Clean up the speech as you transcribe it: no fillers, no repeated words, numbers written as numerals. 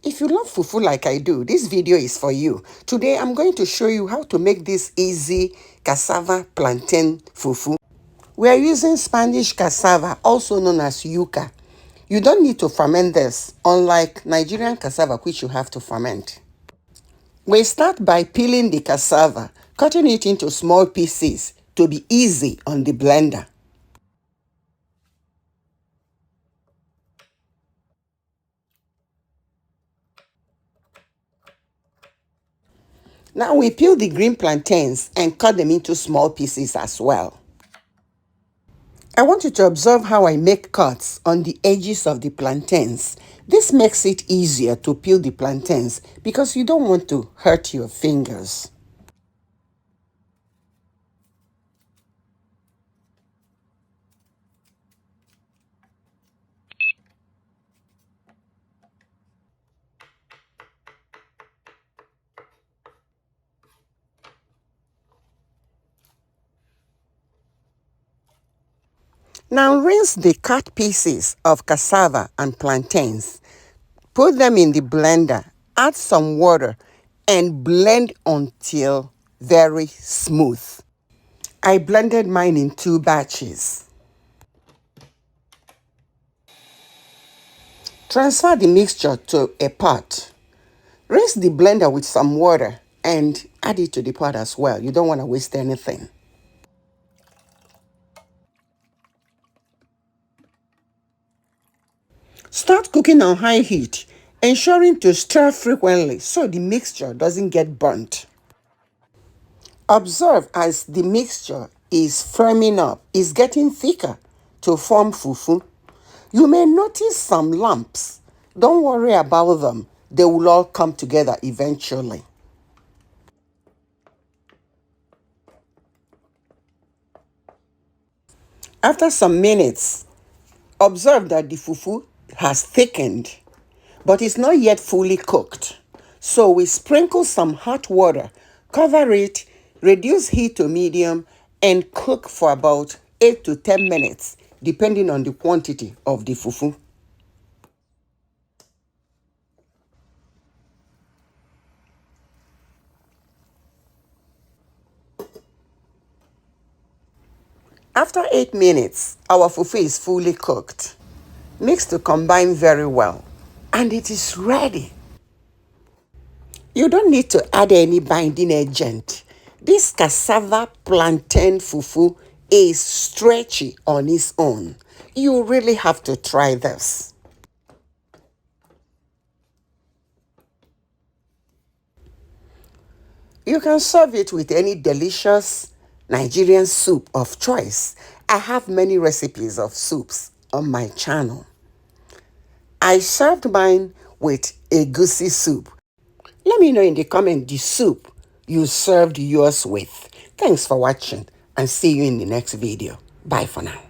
If you love fufu like I do, this video is for you. Today, I'm going to show you how to make this easy cassava plantain fufu. We are using Spanish cassava, also known as yuca. You don't need to ferment this, unlike Nigerian cassava, which you have to ferment. We start by peeling the cassava, cutting it into small pieces to be easy on the blender. Now we peel the green plantains and cut them into small pieces as well. I want you to observe how I make cuts on the edges of the plantains. This makes it easier to peel the plantains because you don't want to hurt your fingers. Now rinse the cut pieces of cassava and plantains. Put them in the blender, add some water, and blend until very smooth. I blended mine in 2 batches. Transfer the mixture to a pot. Rinse the blender with some water and add it to the pot as well. You don't want to waste anything. Start cooking on high heat, ensuring to stir frequently so the mixture doesn't get burnt. Observe as the mixture is firming up, is getting thicker to form fufu. You may notice some lumps. Don't worry about them. They will all come together eventually. After some minutes, observe that the fufu has thickened, but it's not yet fully cooked. So we sprinkle some hot water, cover it, reduce heat to medium, and cook for about 8 to 10 minutes, depending on the quantity of the fufu. After 8 minutes, our fufu is fully cooked. Mix to combine very well, and it is ready. You don't need to add any binding agent. This cassava plantain fufu is stretchy on its own. You really have to try this. You can serve it with any delicious Nigerian soup of choice. I have many recipes of soups on my channel. I served mine with egusi soup. Let me know in the comment the soup you served yours with. Thanks for watching and see you in the next video. Bye for now.